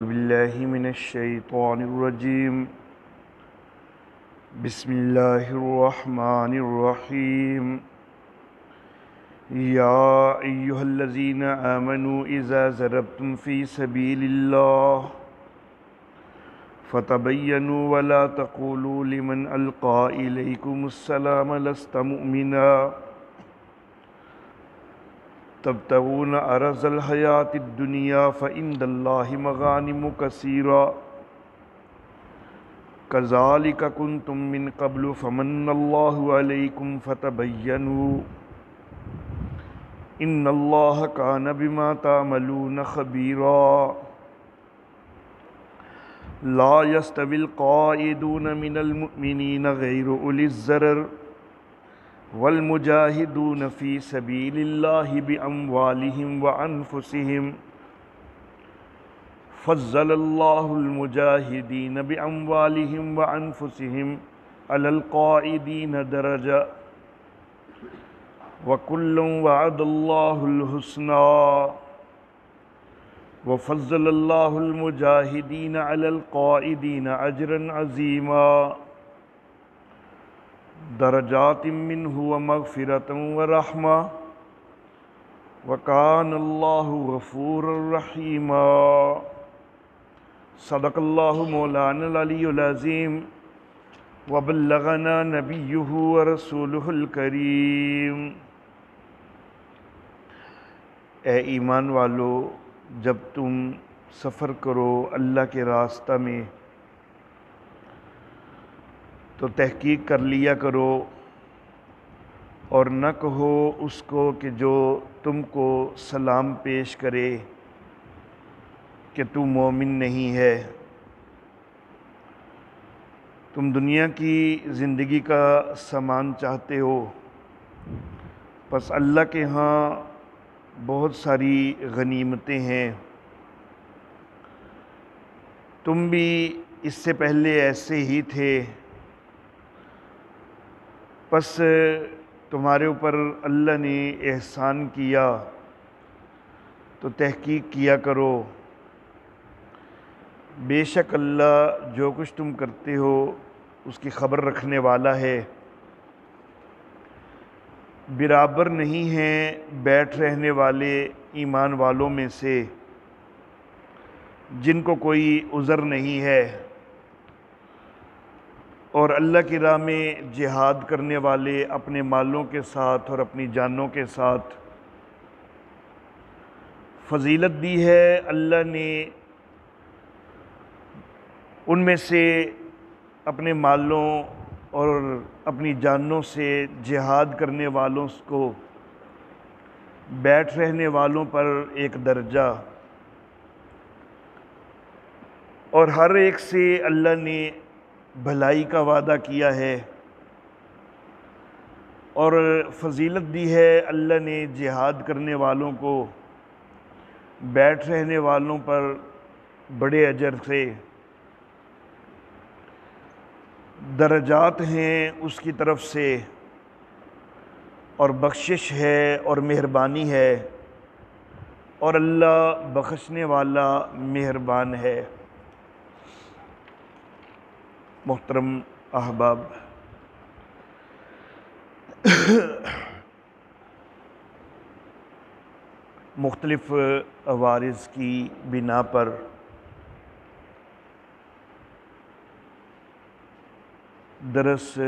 باللہ من الشیطان الرجیم بسم اللہ الرحمن الرحیم یا ایہا الذین آمنوا اذا ضربتم فی سبیل اللہ فتبینوا ولا تقولوا لمن القى الیکم السلام لست مؤمنا تبتغون عرض الحیاۃ الدنیا فعند اللہ مغانم کثیرا کذالک کنتم من قبل فمن اللہ علیکم فتبینوا ان اللہ کان بما تعملون خبیرا لا یستوی القاعدون من المؤمنین غیر اولی الضرر والمجاہدون فی سبیل اللہ باموالہم وانفسہم فضل اللہ المجاہدین باموالہم وانفسہم علی القاعدین درجہ وکلا وعد اللہ الحسنی وفضل اللہ المجاہدین علی القاعدین اجرا عظیما درجات منہ ومغفرۃ ورحمہ وکان اللہ غفورا رحیما صدق اللہ مولانا العلی العظیم وبلغنا نبیہ ورسولہ الکریم۔ اے ایمان والو، جب تم سفر کرو اللہ کے راستہ میں تو تحقیق کر لیا کرو اور نہ کہو اس کو کہ جو تم کو سلام پیش کرے کہ تو مومن نہیں ہے۔ تم دنیا کی زندگی کا سامان چاہتے ہو، پس اللہ کے ہاں بہت ساری غنیمتیں ہیں۔ تم بھی اس سے پہلے ایسے ہی تھے، پس تمہارے اوپر اللہ نے احسان کیا تو تحقیق کیا کرو۔ بے شک اللہ جو کچھ تم کرتے ہو اس کی خبر رکھنے والا ہے۔ برابر نہیں ہیں بیٹھ رہنے والے ایمان والوں میں سے جن کو کوئی عذر نہیں ہے، اور اللہ کی راہ میں جہاد کرنے والے اپنے مالوں کے ساتھ اور اپنی جانوں کے ساتھ۔ فضیلت دی ہے اللہ نے ان میں سے اپنے مالوں اور اپنی جانوں سے جہاد کرنے والوں کو بیٹھ رہنے والوں پر ایک درجہ، اور ہر ایک سے اللہ نے بھلائی کا وعدہ کیا ہے، اور فضیلت دی ہے اللہ نے جہاد کرنے والوں کو بیٹھ رہنے والوں پر بڑے اجر سے۔ درجات ہیں اس کی طرف سے، اور بخشش ہے اور مہربانی ہے، اور اللہ بخشنے والا مہربان ہے۔ محترم احباب، مختلف عوارض کی بنا پر درس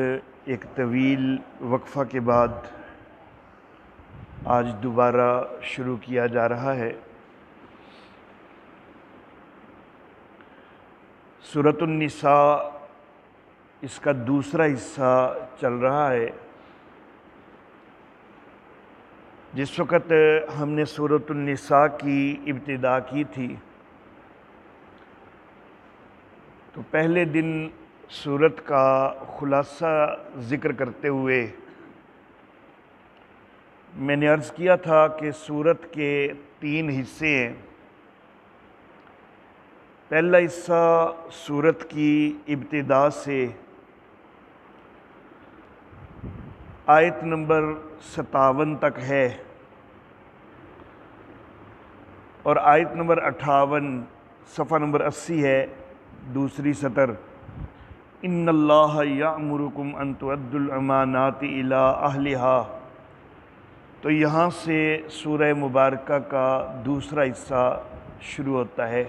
ایک طویل وقفہ کے بعد آج دوبارہ شروع کیا جا رہا ہے۔ سورۃ النساء اس کا دوسرا حصہ چل رہا ہے۔ جس وقت ہم نے سورۃ النساء کی ابتدا کی تھی تو پہلے دن سورت کا خلاصہ ذکر کرتے ہوئے میں نے عرض کیا تھا کہ سورت کے 3 حصے ہیں۔ پہلا حصہ سورت کی ابتدا سے آیت نمبر 57 تک ہے، اور آیت نمبر 58 صفحہ نمبر 80 ہے، دوسری سطر، ان اللہ یأمرکم ان تؤدوا الامانات الی اہلہا۔ تو یہاں سے سورہ مبارکہ کا دوسرا حصہ شروع ہوتا ہے،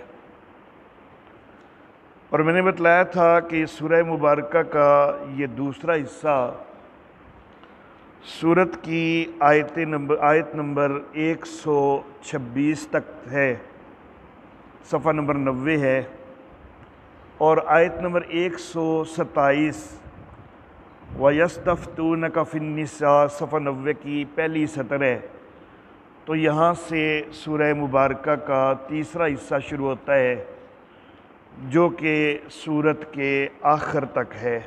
اور میں نے بتلایا تھا کہ سورہ مبارکہ کا یہ دوسرا حصہ سورت کی آیت نمبر 126 تک ہے، صفحہ نمبر 90 ہے، اور آیت نمبر 127 وَيَسْتَفْتُونَكَ فِي النِّسَاءِ صفحہ 90 کی پہلی سطر ہے۔ تو یہاں سے سورہ مبارکہ کا تیسرا حصہ شروع ہوتا ہے، جو کہ سورت کے آخر تک ہے۔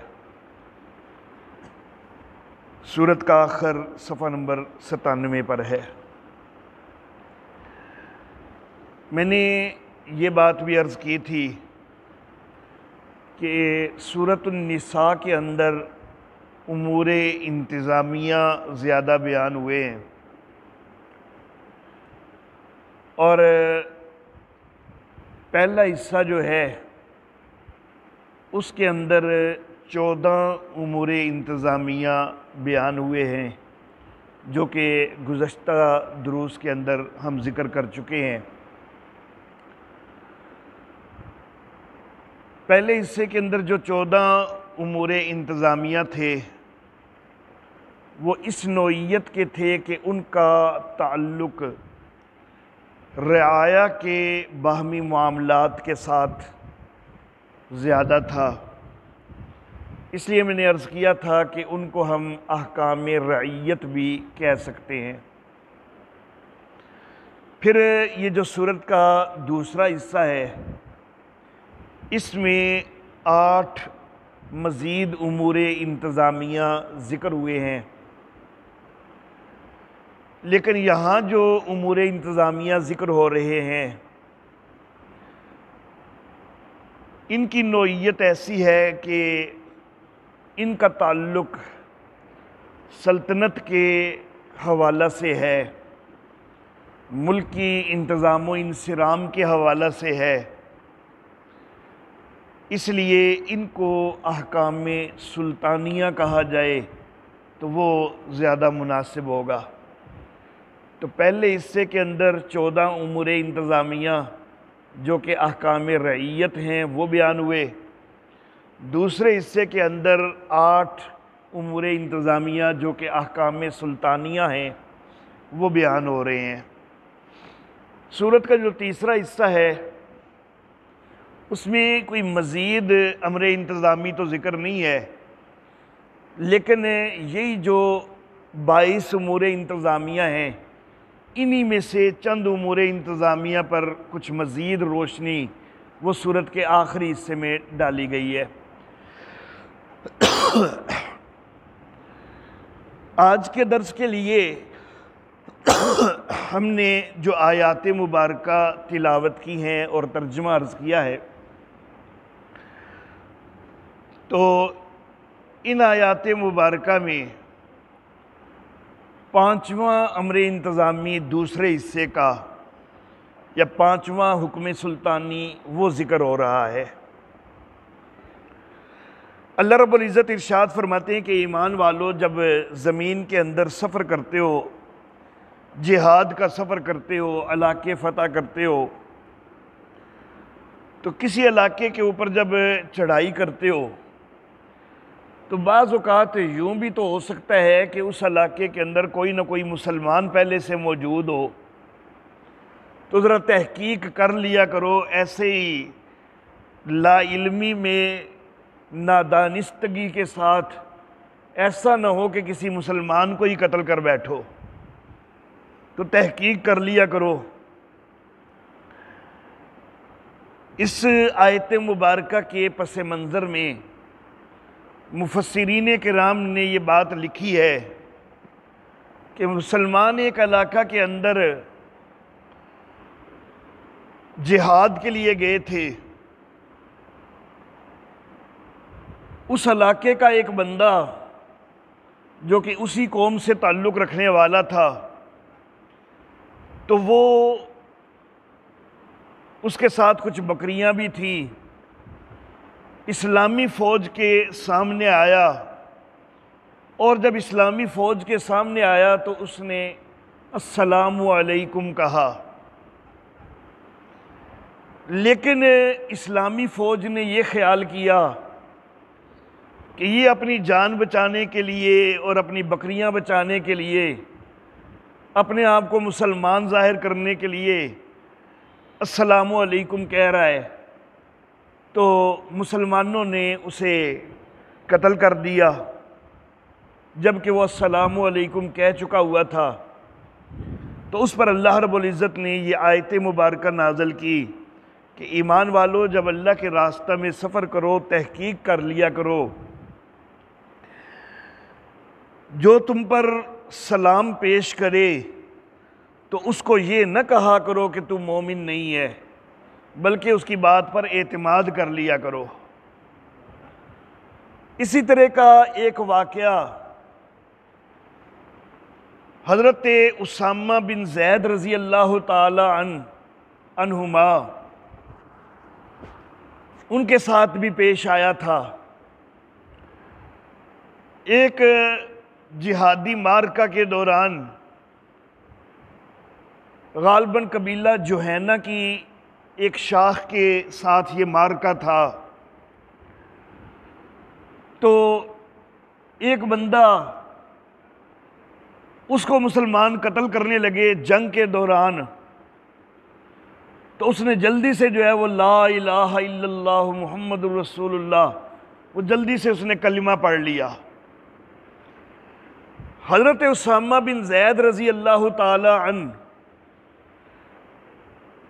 سورت کا آخر صفحہ نمبر 97 پر ہے۔ میں نے یہ بات بھی عرض کی تھی کہ سورۃ النساء کے اندر امور انتظامیہ زیادہ بیان ہوئے ہیں، اور پہلا حصہ جو ہے اس کے اندر 14 امور انتظامیہ بیان ہوئے ہیں، جو کہ گزشتہ دروس کے اندر ہم ذکر کر چکے ہیں۔ پہلے حصے کے اندر جو 14 امور انتظامیہ تھے وہ اس نوعیت کے تھے کہ ان کا تعلق رعایا کے باہمی معاملات کے ساتھ زیادہ تھا، اس لیے میں نے عرض کیا تھا کہ ان کو ہم احکام رعیت بھی کہہ سکتے ہیں۔ پھر یہ جو سورت کا دوسرا حصہ ہے، اس میں 8 مزید امور انتظامیہ ذکر ہوئے ہیں، لیکن یہاں جو امور انتظامیہ ذکر ہو رہے ہیں ان کی نوعیت ایسی ہے کہ ان کا تعلق سلطنت کے حوالہ سے ہے، ملکی انتظام و انصرام کے حوالہ سے ہے، اس لیے ان کو احکام سلطانیہ کہا جائے تو وہ زیادہ مناسب ہوگا۔ تو پہلے حصے کے اندر 14 امور انتظامیہ جو کہ احکام رعیت ہیں وہ بیان ہوئے، دوسرے حصے کے اندر 8 امور انتظامیہ جو کہ احکام سلطانیہ ہیں وہ بیان ہو رہے ہیں۔ سورت کا جو تیسرا حصہ ہے اس میں کوئی مزید امر انتظامی تو ذکر نہیں ہے، لیکن یہی جو 22 امور انتظامیہ ہیں انہی میں سے چند امور انتظامیہ پر کچھ مزید روشنی وہ سورت کے آخری حصے میں ڈالی گئی ہے۔ آج کے درس کے لیے ہم نے جو آیات مبارکہ تلاوت کی ہیں اور ترجمہ عرض کیا ہے، تو ان آیات مبارکہ میں 5واں امر انتظامی دوسرے حصے کا یا 5واں حکم سلطانی وہ ذکر ہو رہا ہے۔ اللہ رب العزت ارشاد فرماتے ہیں کہ ایمان والو، جب زمین کے اندر سفر کرتے ہو، جہاد کا سفر کرتے ہو، علاقے فتح کرتے ہو، تو کسی علاقے کے اوپر جب چڑھائی کرتے ہو تو بعض اوقات یوں بھی تو ہو سکتا ہے کہ اس علاقے کے اندر کوئی نہ کوئی مسلمان پہلے سے موجود ہو، تو ذرا تحقیق کر لیا کرو، ایسے ہی لا علمی میں نادانستگی کے ساتھ ایسا نہ ہو کہ کسی مسلمان کو ہی قتل کر بیٹھو، تو تحقیق کر لیا کرو۔ اس آیت مبارکہ کے پس منظر میں مفسرین کرام نے یہ بات لکھی ہے کہ مسلمان ایک علاقہ کے اندر جہاد کے لیے گئے تھے، اس علاقے کا ایک بندہ جو کہ اسی قوم سے تعلق رکھنے والا تھا، تو وہ اس کے ساتھ کچھ بکریاں بھی تھیں، اسلامی فوج کے سامنے آیا، اور جب اسلامی فوج کے سامنے آیا تو اس نے السلام علیکم کہا، لیکن اسلامی فوج نے یہ خیال کیا کہ یہ اپنی جان بچانے کے لیے اور اپنی بکریاں بچانے کے لیے، اپنے آپ کو مسلمان ظاہر کرنے کے لیے السلام علیکم کہہ رہا ہے، تو مسلمانوں نے اسے قتل کر دیا جبکہ وہ السلام علیکم کہہ چکا ہوا تھا۔ تو اس پر اللہ رب العزت نے یہ آیت مبارکہ نازل کی کہ ایمان والو، جب اللہ کے راستہ میں سفر کرو تحقیق کر لیا کرو، جو تم پر سلام پیش کرے تو اس کو یہ نہ کہا کرو کہ تم مومن نہیں ہے، بلکہ اس کی بات پر اعتماد کر لیا کرو۔ اسی طرح کا ایک واقعہ حضرت اسامہ بن زید رضی اللہ تعالی عنہما ان کے ساتھ بھی پیش آیا تھا۔ ایک جہادی معرکہ کے دوران غالباً قبیلہ جوہینہ کی ایک شاخ کے ساتھ یہ معرکہ تھا، تو ایک بندہ اس کو مسلمان قتل کرنے لگے جنگ کے دوران، تو اس نے جلدی سے جو ہے وہ لا الہ الا اللہ محمد الرسول اللہ، وہ جلدی سے اس نے کلمہ پڑھ لیا۔ حضرت اسامہ بن زید رضی اللہ تعالی عنہ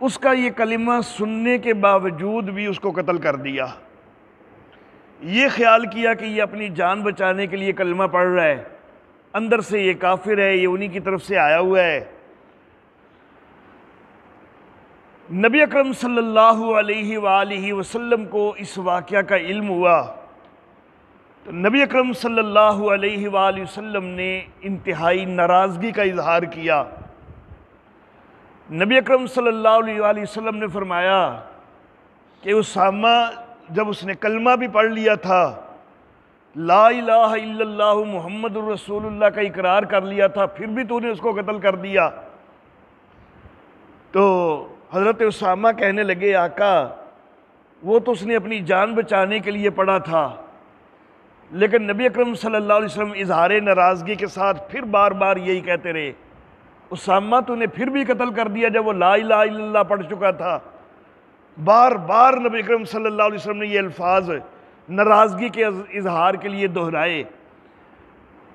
اس کا یہ کلمہ سننے کے باوجود بھی اس کو قتل کر دیا۔ یہ خیال کیا کہ یہ اپنی جان بچانے کے لیے کلمہ پڑھ رہا ہے، اندر سے یہ کافر ہے، یہ انہی کی طرف سے آیا ہوا ہے۔ نبی اکرم صلی اللہ علیہ وآلہ وسلم کو اس واقعہ کا علم ہوا، تو نبی اکرم صلی اللہ علیہ وآلہ وسلم نے انتہائی ناراضگی کا اظہار کیا۔ نبی اکرم صلی اللہ علیہ وآلہ وسلم نے فرمایا کہ اسامہ جب اس نے کلمہ بھی پڑھ لیا تھا، لا الہ الا اللہ محمد الرسول اللہ کا اقرار کر لیا تھا، پھر بھی تو نے اس کو قتل کر دیا۔ تو حضرت اسامہ کہنے لگے آقا وہ تو اس نے اپنی جان بچانے کے لیے پڑھا تھا، لیکن نبی اکرم صلی اللہ علیہ وسلم اظہار ناراضگی کے ساتھ پھر بار بار یہی کہتے رہے، اسامہ تو نے پھر بھی قتل کر دیا جب وہ لا الہ الا اللہ پڑھ چکا تھا۔ بار بار نبی اکرم صلی اللہ علیہ وسلم نے یہ الفاظ ناراضگی کے اظہار کے لیے دہرائے،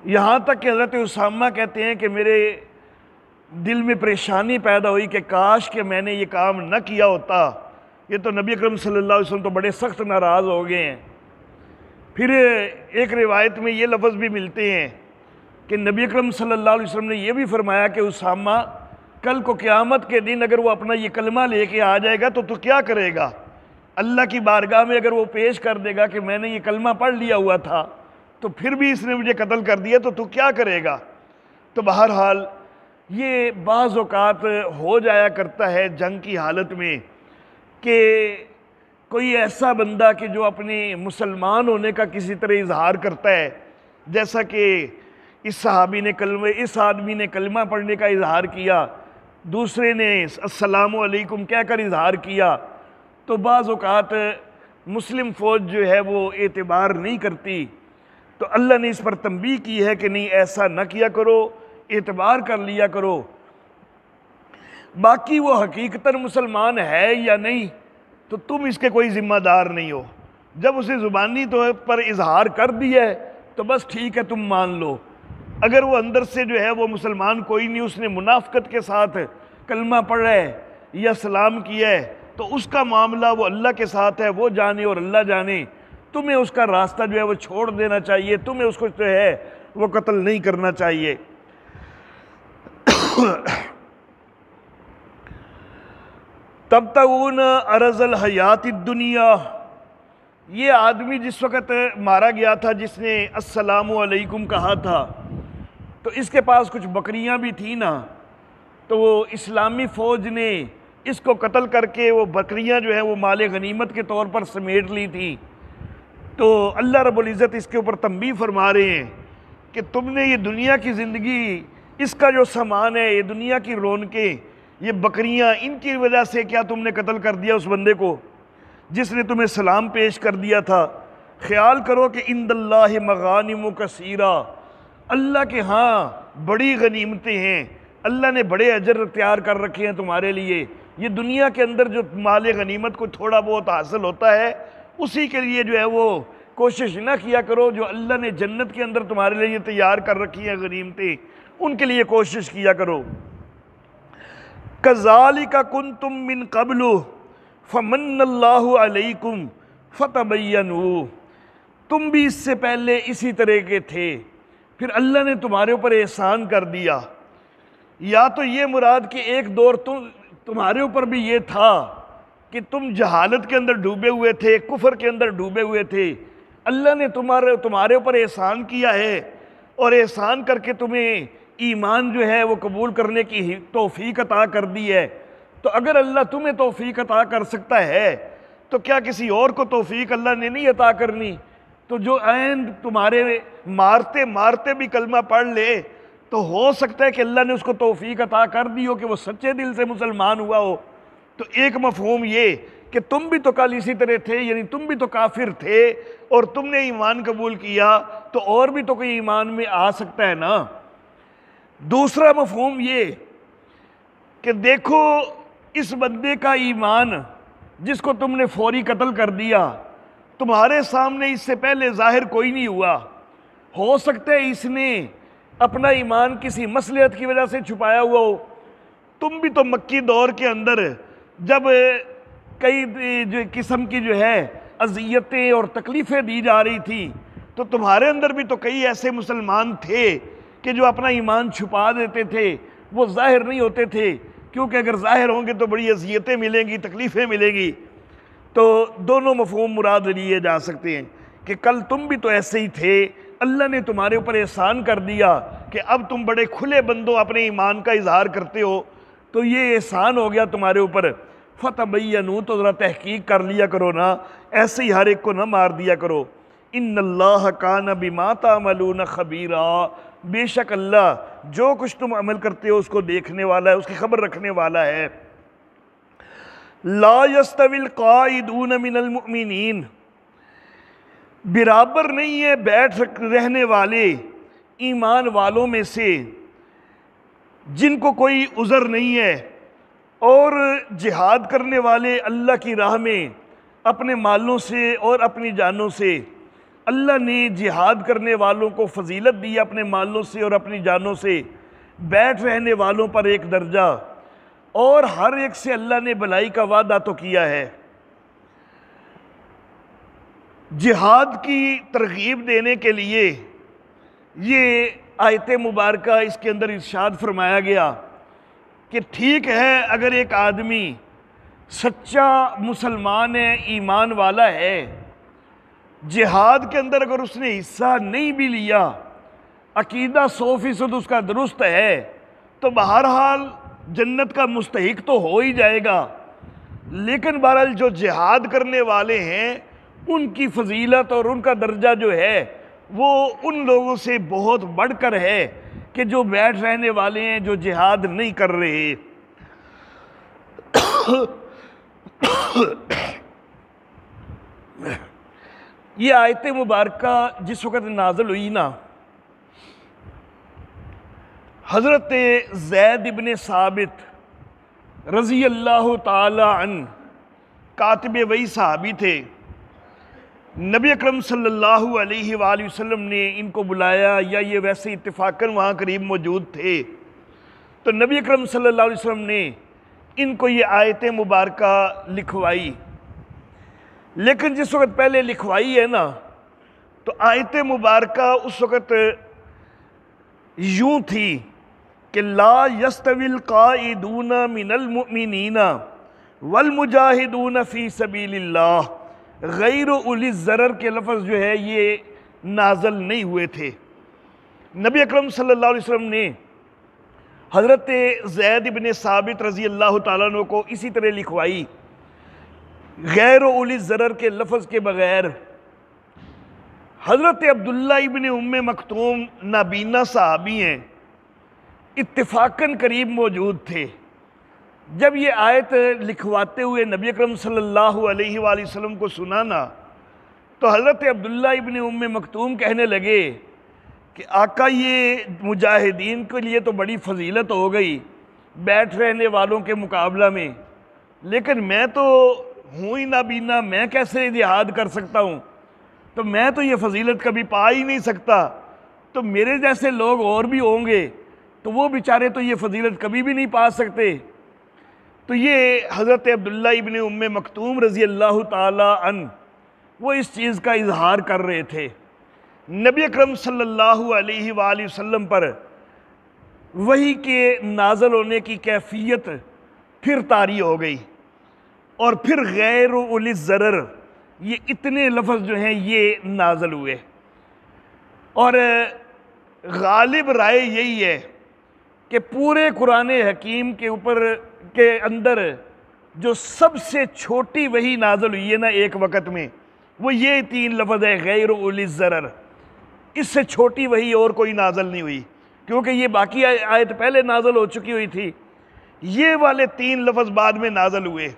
یہاں تک کہ حضرت اسامہ کہتے ہیں کہ میرے دل میں پریشانی پیدا ہوئی کہ کاش کہ میں نے یہ کام نہ کیا ہوتا، یہ تو نبی اکرم صلی اللہ علیہ وسلم تو بڑے سخت ناراض ہو گئے ہیں۔ پھر ایک روایت میں یہ لفظ بھی ملتے ہیں کہ نبی اکرم صلی اللہ علیہ وسلم نے یہ بھی فرمایا کہ اسامہ کل کو قیامت کے دن اگر وہ اپنا یہ کلمہ لے کے آ جائے گا تو کیا کرے گا؟ اللہ کی بارگاہ میں اگر وہ پیش کر دے گا کہ میں نے یہ کلمہ پڑھ لیا ہوا تھا تو پھر بھی اس نے مجھے قتل کر دیا تو کیا کرے گا؟ تو بہرحال یہ بعض اوقات ہو جایا کرتا ہے جنگ کی حالت میں کہ کوئی ایسا بندہ کہ جو اپنے مسلمان ہونے کا کسی طرح اظہار کرتا ہے، جیسا کہ اس آدمی نے کلمہ پڑھنے کا اظہار کیا، دوسرے نے السلام علیکم کہہ کر اظہار کیا، تو بعض اوقات مسلم فوج جو ہے وہ اعتبار نہیں کرتی، تو اللہ نے اس پر تنبیہ کی ہے کہ نہیں ایسا نہ کیا کرو، اعتبار کر لیا کرو۔ باقی وہ حقیقتاً مسلمان ہے یا نہیں تو تم اس کے کوئی ذمہ دار نہیں ہو، جب اسے زبانی طور پر اظہار کر دیا ہے تو بس ٹھیک ہے تم مان لو، اگر وہ اندر سے جو ہے وہ مسلمان کوئی نہیں، اس نے منافقت کے ساتھ کلمہ پڑھا ہے یا سلام کیا ہے تو اس کا معاملہ وہ اللہ کے ساتھ ہے، وہ جانے اور اللہ جانے، تمہیں اس کا راستہ جو ہے وہ چھوڑ دینا چاہیے، تمہیں اس کو جو ہے وہ قتل نہیں کرنا چاہیے۔ تبتغون عرض الحیات الدنیا، یہ آدمی جس وقت مارا گیا تھا جس نے السلام علیکم کہا تھا تو اس کے پاس کچھ بکریاں بھی تھیں نا، تو وہ اسلامی فوج نے اس کو قتل کر کے وہ بکریاں جو ہیں وہ مال غنیمت کے طور پر سمیٹ لی تھی، تو اللہ رب العزت اس کے اوپر تنبیہ فرما رہے ہیں کہ تم نے یہ دنیا کی زندگی، اس کا جو سامان ہے، یہ دنیا کی رونقیں، یہ بکریاں، ان کی وجہ سے کیا تم نے قتل کر دیا اس بندے کو جس نے تمہیں سلام پیش کر دیا تھا؟ خیال کرو کہ عند اللہ مغانم کثیرہ، اللہ کے ہاں بڑی غنیمتیں ہیں، اللہ نے بڑے اجر تیار کر رکھے ہیں تمہارے لیے۔ یہ دنیا کے اندر جو مال غنیمت کو تھوڑا بہت حاصل ہوتا ہے، اسی کے لیے جو ہے وہ کوشش نہ کیا کرو، جو اللہ نے جنت کے اندر تمہارے لیے تیار کر رکھی ہیں غنیمتیں، ان کے لیے کوشش کیا کرو۔ کذالک کنتم من قبل فمن اللہ علیکم فتبینوا، تم بھی اس سے پہلے اسی طرح کے تھے، پھر اللہ نے تمہارے اوپر احسان کر دیا۔ یا تو یہ مراد کہ ایک دور تمہارے اوپر بھی یہ تھا کہ تم جہالت کے اندر ڈوبے ہوئے تھے، کفر کے اندر ڈوبے ہوئے تھے، اللہ نے تمہارے اوپر احسان کیا ہے، اور احسان کر کے تمہیں ایمان جو ہے وہ قبول کرنے کی توفیق عطا کر دی ہے۔ تو اگر اللہ تمہیں توفیق عطا کر سکتا ہے تو کیا کسی اور کو توفیق اللہ نے نہیں عطا کرنی؟ تو جو عین تمہارے مارتے مارتے بھی کلمہ پڑھ لے تو ہو سکتا ہے کہ اللہ نے اس کو توفیق عطا کر دی ہو کہ وہ سچے دل سے مسلمان ہوا ہو۔ تو ایک مفہوم یہ کہ تم بھی تو کل اسی طرح تھے، یعنی تم بھی تو کافر تھے اور تم نے ایمان قبول کیا، تو اور بھی تو کوئی ایمان میں آ سکتا ہے نا۔ دوسرا مفہوم یہ کہ دیکھو اس بندے کا ایمان جس کو تم نے فوری قتل کر دیا، تمہارے سامنے اس سے پہلے ظاہر کوئی نہیں ہوا، ہو سکتا ہے اس نے اپنا ایمان کسی مصلحت کی وجہ سے چھپایا ہوا ہو۔ تم بھی تو مکی دور کے اندر جب کئی قسم کی جو ہے اذیتیں اور تکلیفیں دی جا رہی تھیں، تو تمہارے اندر بھی تو کئی ایسے مسلمان تھے کہ جو اپنا ایمان چھپا دیتے تھے، وہ ظاہر نہیں ہوتے تھے، کیونکہ اگر ظاہر ہوں گے تو بڑی اذیتیں ملیں گی، تکلیفیں ملیں گی۔ تو دونوں مفہوم مراد لیے جا سکتے ہیں کہ کل تم بھی تو ایسے ہی تھے، اللہ نے تمہارے اوپر احسان کر دیا کہ اب تم بڑے کھلے بندوں اپنے ایمان کا اظہار کرتے ہو، تو یہ احسان ہو گیا تمہارے اوپر۔ فتبینوا، تو ذرا تحقیق کر لیا کرو نا، ایسے ہی ہر ایک کو نہ مار دیا کرو۔ ان اللہ کان بما تعملون خبیرا، بے شک اللہ جو کچھ تم عمل کرتے ہو اس کو دیکھنے والا ہے، اس کی خبر رکھنے والا ہے۔ لا یستوی القاعدون من المؤمنین، برابر نہیں ہے بیٹھ رہنے والے ایمان والوں میں سے جن کو کوئی عذر نہیں ہے، اور جہاد کرنے والے اللہ کی راہ میں اپنے مالوں سے اور اپنی جانوں سے۔ اللہ نے جہاد کرنے والوں کو فضیلت دی اپنے مالوں سے اور اپنی جانوں سے، بیٹھ رہنے والوں پر ایک درجہ، اور ہر ایک سے اللہ نے بھلائی کا وعدہ تو کیا ہے۔ جہاد کی ترغیب دینے کے لیے یہ آیت مبارکہ اس کے اندر ارشاد فرمایا گیا کہ ٹھیک ہے اگر ایک آدمی سچا مسلمان ہے، ایمان والا ہے، جہاد کے اندر اگر اس نے حصہ نہیں بھی لیا، عقیدہ 100% اس کا درست ہے، تو بہرحال جنت کا مستحق تو ہو ہی جائے گا۔ لیکن بہرحال جو جہاد کرنے والے ہیں ان کی فضیلت اور ان کا درجہ جو ہے وہ ان لوگوں سے بہت بڑھ کر ہے کہ جو بیٹھ رہنے والے ہیں، جو جہاد نہیں کر رہے۔ یہ آیت مبارکہ جس وقت نازل ہوئی نا، حضرت زید ابن ثابت رضی اللہ تعالی عنہ کاتب وحی صحابی تھے۔ نبی اکرم صلی اللہ علیہ وآلہ وسلم نے ان کو بلایا، یا یہ ویسے اتفاقاً وہاں قریب موجود تھے، تو نبی اکرم صلی اللہ علیہ وسلم نے ان کو یہ آیت مبارکہ لکھوائی۔ لیکن جس وقت پہلے لکھوائی ہے نا، تو آیت مبارکہ اس وقت یوں تھی کہ لا یستوی القاعدون من المؤمنین والمجاہدون فی سبیل اللہ، غیر اولی الضرر کے لفظ جو ہے یہ نازل نہیں ہوئے تھے۔ نبی اکرم صلی اللہ علیہ وسلم نے حضرت زید بن ثابت رضی اللہ تعالیٰ عنہ کو اسی طرح لکھوائی غیر اولی الضرر کے لفظ کے بغیر۔ حضرت عبداللہ ابن ام مکتوم نابینا صحابی ہیں، اتفاقاً قریب موجود تھے۔ جب یہ آیت لکھواتے ہوئے نبی اکرم صلی اللہ علیہ وآلہ وسلم کو سنانا تو حضرت عبداللہ ابن ام مکتوم کہنے لگے کہ آقا یہ مجاہدین کے لیے تو بڑی فضیلت ہو گئی بیٹھ رہنے والوں کے مقابلہ میں، لیکن میں تو ہوں ہی نابینا، میں کیسے جہاد کر سکتا ہوں؟ تو میں تو یہ فضیلت کبھی پا ہی نہیں سکتا، تو میرے جیسے لوگ اور بھی ہوں گے تو وہ بیچارے تو یہ فضیلت کبھی بھی نہیں پا سکتے۔ تو یہ حضرت عبداللہ ابن ام مکتوم رضی اللہ تعالی عنہ وہ اس چیز کا اظہار کر رہے تھے۔ نبی اکرم صلی اللہ علیہ وآلہ وسلم پر وحی کے نازل ہونے کی کیفیت پھر طاری ہو گئی، اور پھر غیر اولی الضرر یہ اتنے لفظ جو ہیں یہ نازل ہوئے، اور غالب رائے یہی ہے کہ پورے قرآن حکیم کے اندر جو سب سے چھوٹی وحی نازل ہوئی ہے نا ایک وقت میں، وہ یہ 3 لفظ ہے غیر اولی الضرر۔ اس سے چھوٹی وحی اور کوئی نازل نہیں ہوئی، کیونکہ یہ باقی آیت پہلے نازل ہو چکی ہوئی تھی، یہ والے 3 لفظ بعد میں نازل ہوئے۔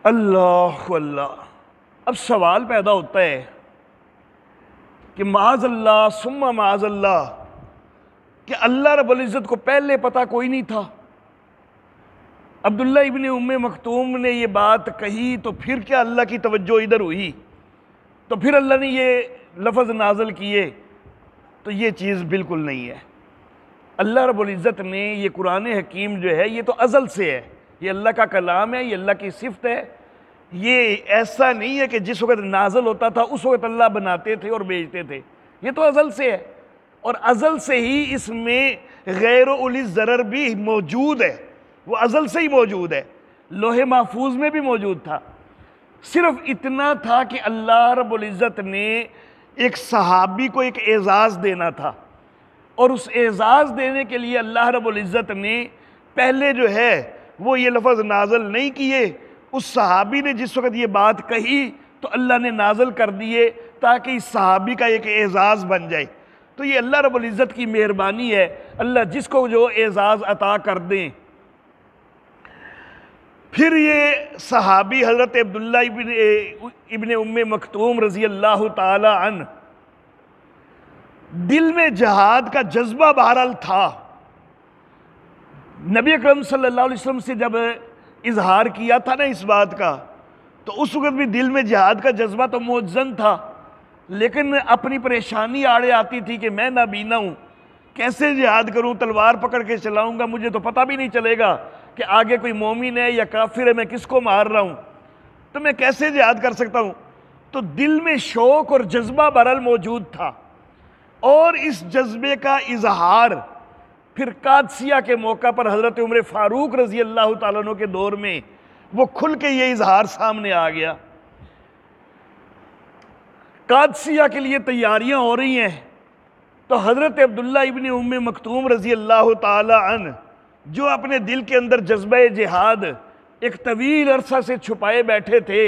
اللہ اللہ، اب سوال پیدا ہوتا ہے کہ معاذ اللہ ثم معاذ اللہ، کہ اللہ رب العزت کو پہلے پتہ کوئی نہیں تھا؟ عبداللہ ابن ام مکتوم نے یہ بات کہی تو پھر کیا اللہ کی توجہ ادھر ہوئی تو پھر اللہ نے یہ لفظ نازل کیے؟ تو یہ چیز بالکل نہیں ہے۔ اللہ رب العزت نے یہ قرآن حکیم جو ہے یہ تو ازل سے ہے، یہ اللہ کا کلام ہے، یہ اللہ کی صفت ہے، یہ ایسا نہیں ہے کہ جس وقت نازل ہوتا تھا اس وقت اللہ بناتے تھے اور بھیجتے تھے، یہ تو ازل سے ہے، اور ازل سے ہی اس میں غیر اولی الضرر بھی موجود ہے، وہ ازل سے ہی موجود ہے، لوح محفوظ میں بھی موجود تھا۔ صرف اتنا تھا کہ اللہ رب العزت نے ایک صحابی کو ایک اعزاز دینا تھا، اور اس اعزاز دینے کے لیے اللہ رب العزت نے پہلے جو ہے وہ یہ لفظ نازل نہیں کیے، اس صحابی نے جس وقت یہ بات کہی تو اللہ نے نازل کر دیے تاکہ اس صحابی کا ایک اعزاز بن جائے۔ تو یہ اللہ رب العزت کی مہربانی ہے، اللہ جس کو جو اعزاز عطا کر دیں۔ پھر یہ صحابی حضرت عبداللہ ابن ام مکتوم رضی اللہ تعالی عنہ، دل میں جہاد کا جذبہ بہرحال تھا، نبی اکرم صلی اللہ علیہ وسلم سے جب اظہار کیا تھا نا اس بات کا تو اس وقت بھی دل میں جہاد کا جذبہ تو موجزن تھا، لیکن اپنی پریشانی آڑے آتی تھی کہ میں نابینا ہوں، کیسے جہاد کروں؟ تلوار پکڑ کے چلاؤں گا، مجھے تو پتہ بھی نہیں چلے گا کہ آگے کوئی مومن ہے یا کافر ہے، میں کس کو مار رہا ہوں، تو میں کیسے جہاد کر سکتا ہوں؟ تو دل میں شوق اور جذبہ بہرحال موجود تھا، اور اس جذبے کا اظہار پھر قادسیہ کے موقع پر حضرت عمر فاروق رضی اللہ تعالیٰ عنہ کے دور میں وہ کھل کے یہ اظہار سامنے آ گیا۔ قادسیہ کے لیے تیاریاں ہو رہی ہیں تو حضرت عبداللہ ابن ام مکتوم رضی اللہ تعالی عنہ جو اپنے دل کے اندر جذبہ جہاد ایک طویل عرصہ سے چھپائے بیٹھے تھے،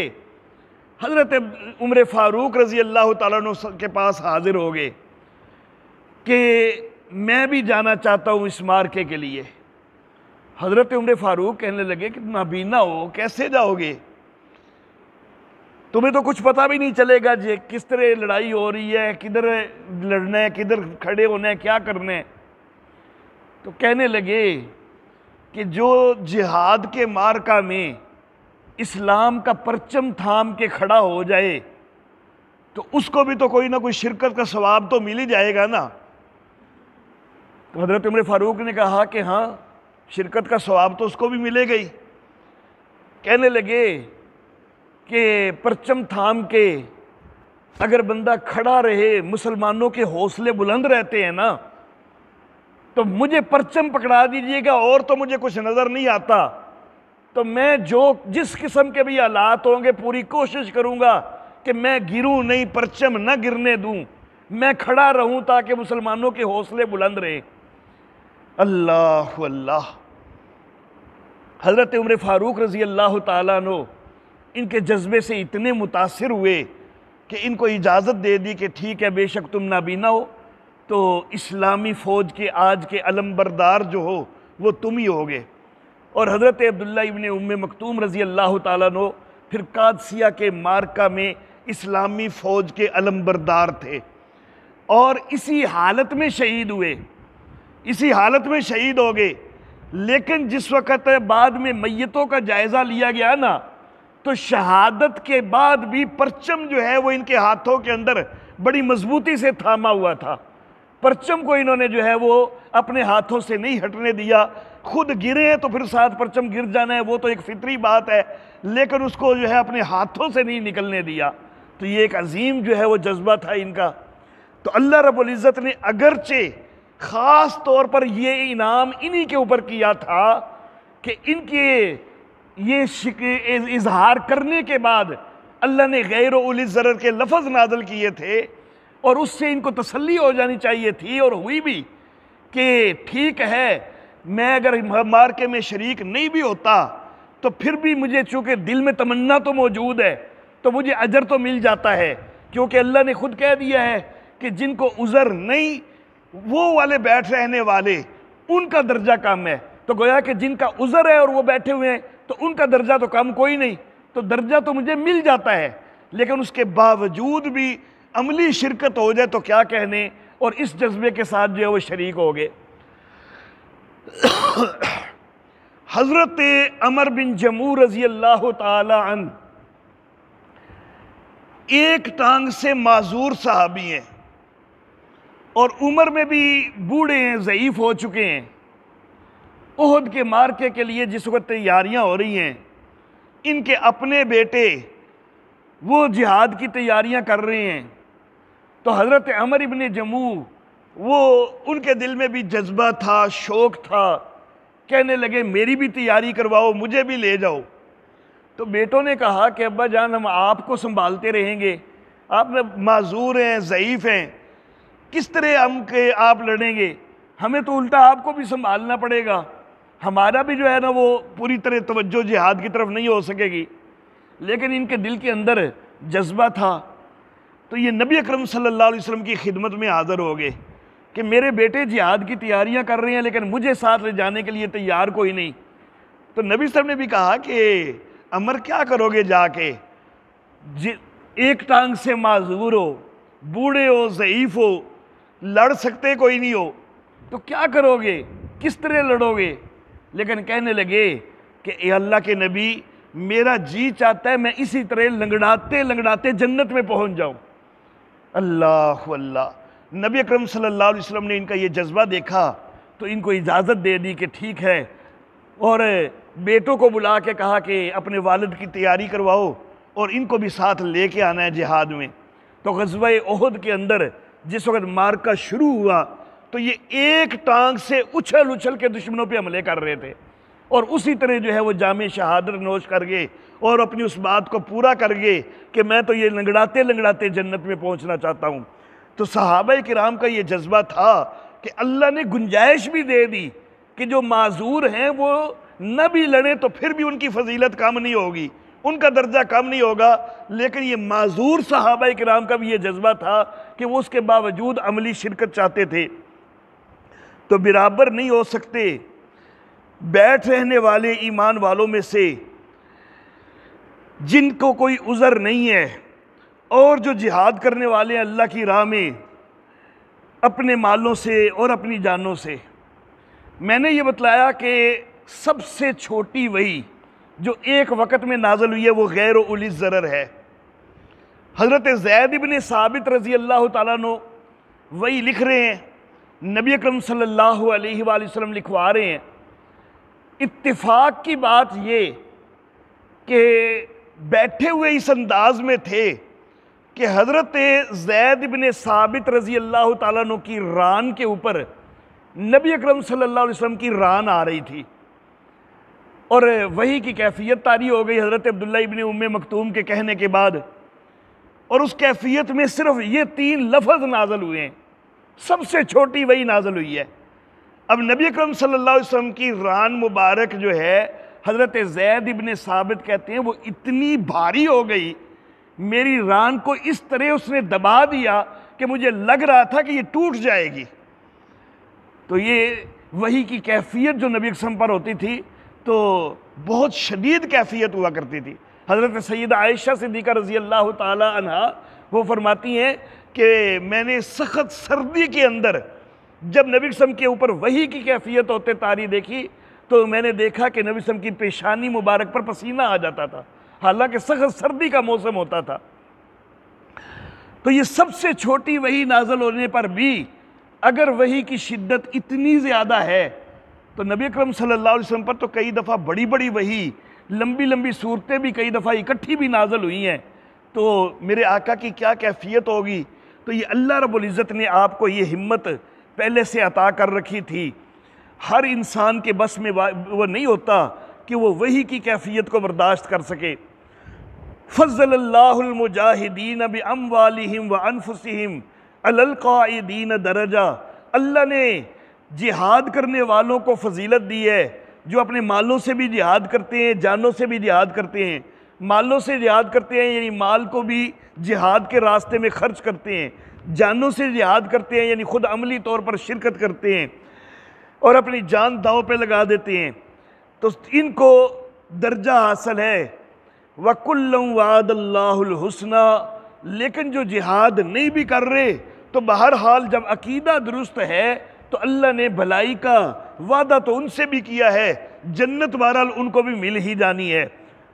حضرت عمر فاروق رضی اللہ تعالیٰ عنہ کے پاس حاضر ہو گئے کہ میں بھی جانا چاہتا ہوں اس مارکے کے لیے۔ حضرت عمر فاروق کہنے لگے کہ نابینا ہو، کیسے جاؤ گے؟ تمہیں تو کچھ پتہ بھی نہیں چلے گا جی کس طرح لڑائی ہو رہی ہے، کدھر لڑنا ہے، کدھر کھڑے ہونا ہے، کیا کرنا ہے۔ تو کہنے لگے کہ جو جہاد کے مارکہ میں اسلام کا پرچم تھام کے کھڑا ہو جائے تو اس کو بھی تو کوئی نہ کوئی شرکت کا ثواب تو مل ہی جائے گا نا۔ تو حضرت عمر فاروق نے کہا کہ ہاں شرکت کا ثواب تو اس کو بھی ملے گا ہی۔ کہنے لگے کہ پرچم تھام کے اگر بندہ کھڑا رہے، مسلمانوں کے حوصلے بلند رہتے ہیں نا، تو مجھے پرچم پکڑا دیجئے گا اور تو مجھے کچھ نظر نہیں آتا، تو میں جس قسم کے بھی حالات ہوں گے پوری کوشش کروں گا کہ میں گروں نہیں، پرچم نہ گرنے دوں، میں کھڑا رہوں تاکہ مسلمانوں کے حوصلے بلند رہیں۔ اللہ اللہ۔ حضرت عمر فاروق رضی اللہ تعالیٰ عنہ ان کے جذبے سے اتنے متاثر ہوئے کہ ان کو اجازت دے دی کہ ٹھیک ہے، بے شک تم نابینا ہو تو اسلامی فوج کے آج کے علمبردار جو ہو وہ تم ہی ہوگے۔ اور حضرت عبداللہ ابن ام مکتوم رضی اللہ تعالیٰ عنہ پھر قادسیہ کے مارکہ میں اسلامی فوج کے علمبردار تھے، اور اسی حالت میں شہید ہوئے، اسی حالت میں شہید ہو گئے۔ لیکن جس وقت بعد میں میتوں کا جائزہ لیا گیا نا، تو شہادت کے بعد بھی پرچم جو ہے وہ ان کے ہاتھوں کے اندر بڑی مضبوطی سے تھاما ہوا تھا۔ پرچم کو انہوں نے جو ہے وہ اپنے ہاتھوں سے نہیں ہٹنے دیا۔ خود گرے ہیں تو پھر ساتھ پرچم گر جانا ہے، وہ تو ایک فطری بات ہے، لیکن اس کو جو ہے اپنے ہاتھوں سے نہیں نکلنے دیا۔ تو یہ ایک عظیم جو ہے وہ جذبہ تھا ان کا۔ تو اللہ رب العزت نے اگرچہ خاص طور پر یہ انعام انہی کے اوپر کیا تھا کہ ان کے یہ اظہار کرنے کے بعد اللہ نے غیر اولی الضرر کے لفظ نازل کیے تھے، اور اس سے ان کو تسلی ہو جانی چاہیے تھی، اور ہوئی بھی، کہ ٹھیک ہے میں اگر مارکے میں شریک نہیں بھی ہوتا تو پھر بھی مجھے چونکہ دل میں تمنا تو موجود ہے تو مجھے اجر تو مل جاتا ہے، کیونکہ اللہ نے خود کہہ دیا ہے کہ جن کو عذر نہیں وہ والے بیٹھ رہنے والے ان کا درجہ کم ہے۔ تو گویا کہ جن کا عذر ہے اور وہ بیٹھے ہوئے ہیں تو ان کا درجہ تو کم کوئی نہیں، تو درجہ تو مجھے مل جاتا ہے، لیکن اس کے باوجود بھی عملی شرکت ہو جائے تو کیا کہنے، اور اس جذبے کے ساتھ جو ہے وہ شریک ہو گئے۔ حضرت عمر بن جموح رضی اللہ تعالی عنہ ایک ٹانگ سے معذور صحابی ہیں، اور عمر میں بھی بوڑھے ہیں، ضعیف ہو چکے ہیں۔ احد کے مارکے کے لیے جس وقت تیاریاں ہو رہی ہیں، ان کے اپنے بیٹے وہ جہاد کی تیاریاں کر رہے ہیں، تو حضرت عمر ابن جموح وہ ان کے دل میں بھی جذبہ تھا، شوق تھا، کہنے لگے میری بھی تیاری کرواؤ، مجھے بھی لے جاؤ۔ تو بیٹوں نے کہا کہ ابا جان ہم آپ کو سنبھالتے رہیں گے، آپ معذور ہیں، ضعیف ہیں، کس طرح آپ لڑیں گے، ہمیں تو الٹا آپ کو بھی سنبھالنا پڑے گا، ہمارا بھی جو ہے نا وہ پوری طرح توجہ جہاد کی طرف نہیں ہو سکے گی۔ لیکن ان کے دل کے اندر جذبہ تھا، تو یہ نبی اکرم صلی اللہ علیہ وسلم کی خدمت میں حاضر ہو گئے کہ میرے بیٹے جہاد کی تیاریاں کر رہے ہیں لیکن مجھے ساتھ لے جانے کے لیے تیار کوئی نہیں۔ تو نبی صلی اللہ علیہ وسلم نے بھی کہا کہ عمر کیا کرو گے جا کے، ایک ٹانگ سے معذور ہو، بوڑھے ہو، ضعیف ہو، لڑ سکتے کوئی نہیں ہو، تو کیا کرو گے، کس طرح لڑو گے؟ لیکن کہنے لگے کہ اے اللہ کے نبی، میرا جی چاہتا ہے میں اسی طرح لنگڑاتے لنگڑاتے جنت میں پہنچ جاؤں۔ اللہ اللہ۔ نبی اکرم صلی اللہ علیہ وسلم نے ان کا یہ جذبہ دیکھا تو ان کو اجازت دے دی کہ ٹھیک ہے، اور بیٹوں کو بلا کے کہا کہ اپنے والد کی تیاری کرواؤ اور ان کو بھی ساتھ لے کے آنا ہے جہاد میں۔ تو غزوہ احد کے اندر جس وقت مارکہ شروع ہوا تو یہ ایک ٹانگ سے اچھل اچھل کے دشمنوں پہ حملے کر رہے تھے، اور اسی طرح جو ہے وہ جامع شہادت نوش کر گئے اور اپنی اس بات کو پورا کر گئے کہ میں تو یہ لنگڑاتے لنگڑاتے جنت میں پہنچنا چاہتا ہوں۔ تو صحابہ کرام کا یہ جذبہ تھا کہ اللہ نے گنجائش بھی دے دی کہ جو معذور ہیں وہ نہ بھی لڑیں تو پھر بھی ان کی فضیلت کم نہیں ہوگی، ان کا درجہ کم نہیں ہوگا، لیکن یہ معذور صحابہ کرام کا بھی یہ جذبہ تھا کہ وہ اس کے باوجود عملی شرکت چاہتے تھے۔ تو برابر نہیں ہو سکتے بیٹھ رہنے والے ایمان والوں میں سے جن کو کوئی عذر نہیں ہے، اور جو جہاد کرنے والے ہیں اللہ کی راہ میں اپنے مالوں سے اور اپنی جانوں سے۔ میں نے یہ بتلایا کہ سب سے چھوٹی وحی جو ایک وقت میں نازل ہوئی ہے وہ غیر اولی الضرر ہے۔ حضرت زید بن ثابت رضی اللہ تعالیٰ عنہ وحی لکھ رہے ہیں، نبی اکرم صلی اللہ علیہ وآلہ وسلم لکھوا رہے ہیں، اتفاق کی بات یہ کہ بیٹھے ہوئے اس انداز میں تھے کہ حضرت زید بن ثابت رضی اللہ تعالیٰ عنہ کی ران کے اوپر نبی اکرم صلی اللہ علیہ وسلم کی ران آ رہی تھی، اور وحی کی کیفیت طاری ہو گئی حضرت عبداللہ ابن ام مکتوم کے کہنے کے بعد، اور اس کیفیت میں صرف یہ 3 لفظ نازل ہوئے ہیں، سب سے چھوٹی وہی نازل ہوئی ہے۔ اب نبی اکرم صلی اللہ علیہ وسلم کی ران مبارک جو ہے، حضرت زید ابن ثابت کہتے ہیں وہ اتنی بھاری ہو گئی، میری ران کو اس طرح اس نے دبا دیا کہ مجھے لگ رہا تھا کہ یہ ٹوٹ جائے گی۔ تو یہ وحی کی کیفیت جو نبی اکرم پر ہوتی تھی تو بہت شدید کیفیت ہوا کرتی تھی۔ حضرت سیدہ عائشہ صدیقہ رضی اللہ تعالی عنہا وہ فرماتی ہیں کہ میں نے سخت سردی کے اندر جب نبی وسلم کے اوپر وحی کی کیفیت ہوتے طاری دیکھی تو میں نے دیکھا کہ نبی وسلم کی پیشانی مبارک پر پسینہ آ جاتا تھا، حالانکہ سخت سردی کا موسم ہوتا تھا۔ تو یہ سب سے چھوٹی وحی نازل ہونے پر بھی اگر وحی کی شدت اتنی زیادہ ہے تو نبی اکرم صلی اللہ علیہ وسلم پر تو کئی دفعہ بڑی بڑی وحی، لمبی لمبی صورتیں بھی کئی دفعہ اکٹھی بھی نازل ہوئی ہیں، تو میرے آقا کی کیا کیفیت ہوگی؟ تو یہ اللہ رب العزت نے آپ کو یہ ہمت پہلے سے عطا کر رکھی تھی۔ ہر انسان کے بس میں وہ نہیں ہوتا کہ وہ وحی کی کیفیت کو برداشت کر سکے۔ فضل اللہ المجاہدین باموالہم وانفسہم علی القاعدین درجہ، اللہ نے جہاد کرنے والوں کو فضیلت دی ہے، جو اپنے مالوں سے بھی جہاد کرتے ہیں، جانوں سے بھی جہاد کرتے ہیں۔ مالوں سے جہاد کرتے ہیں یعنی مال کو بھی جہاد کے راستے میں خرچ کرتے ہیں، جانوں سے جہاد کرتے ہیں یعنی خود عملی طور پر شرکت کرتے ہیں اور اپنی جان داؤں پہ لگا دیتے ہیں، تو ان کو درجہ حاصل ہے۔ وَكُلًّا وَعَدَ اللَّهُ الْحُسْنَى، لیکن جو جہاد نہیں بھی کر رہے تو بہرحال جب عقیدہ درست ہے تو اللہ نے بھلائی کا وعدہ تو ان سے بھی کیا ہے، جنت بہرحال ان کو بھی مل ہی جانی ہے۔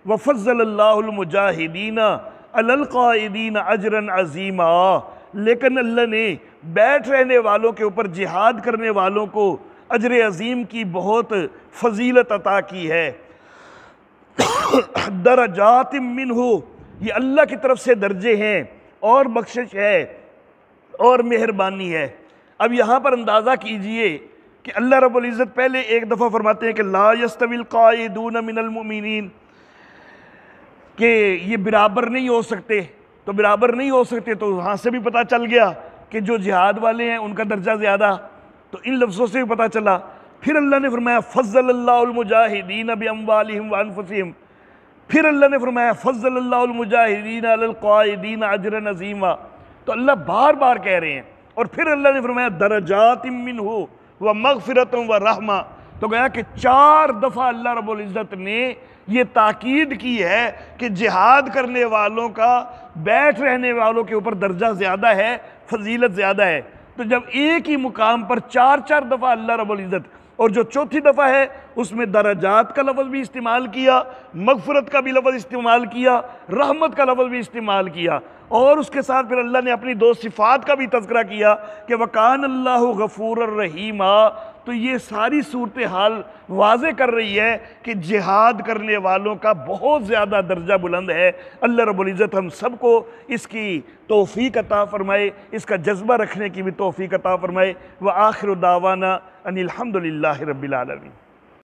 وَفَضَّلَ اللَّهُ الْمُجَاهِدِينَ عَلَى الْقَائِدِينَ أَجْرًا عَظِيمًا، لیکن اللہ نے بیٹھ رہنے والوں کے اوپر جہاد کرنے والوں کو اجر عظیم کی بہت فضیلت عطا کی ہے۔ درجات منہ، یہ اللہ کی طرف سے درجے ہیں اور بخشش ہے اور مہربانی ہے۔ اب یہاں پر اندازہ کیجئے کہ اللہ رب العزت پہلے ایک دفعہ فرماتے ہیں کہ لا یستوی القاعدون من المؤمنین، کہ یہ برابر نہیں ہو سکتے، تو برابر نہیں ہو سکتے تو وہاں سے بھی پتہ چل گیا کہ جو جہاد والے ہیں ان کا درجہ زیادہ، تو ان لفظوں سے بھی پتہ چلا۔ پھر اللہ نے فرمایا فضل اللہ المجاہدین باموالہم وانفسہم، پھر اللہ نے فرمایا فضل اللہ المجاہدین علی القاعدین اجرا عظیما، تو اللہ بار بار کہہ رہے ہیں۔ اور پھر اللہ نے فرمایا درجات منہ ومغفرۃ ورحمہ، تو گویا کہ 4 دفعہ اللہ رب العزت نے یہ تاکید کی ہے کہ جہاد کرنے والوں کا بیٹھ رہنے والوں کے اوپر درجہ زیادہ ہے، فضیلت زیادہ ہے۔ تو جب ایک ہی مقام پر 4 دفعہ اللہ رب العزت، اور جو 4تھی دفعہ ہے اس میں درجات کا لفظ بھی استعمال کیا، مغفرت کا بھی لفظ استعمال کیا، رحمت کا لفظ بھی استعمال کیا، اور اس کے ساتھ پھر اللہ نے اپنی 2 صفات کا بھی تذکرہ کیا کہ وَكَانَ اللَّهُ غَفُورًا رَحِيمًا۔ تو یہ ساری صورتحال واضح کر رہی ہے کہ جہاد کرنے والوں کا بہت زیادہ درجہ بلند ہے۔ اللہ رب العزت ہم سب کو اس کی توفیق عطا فرمائے، اس کا جذبہ رکھنے کی بھی توفیق عطا فرمائے۔ وآخر دعوانا ان الحمد للہ رب العالمین۔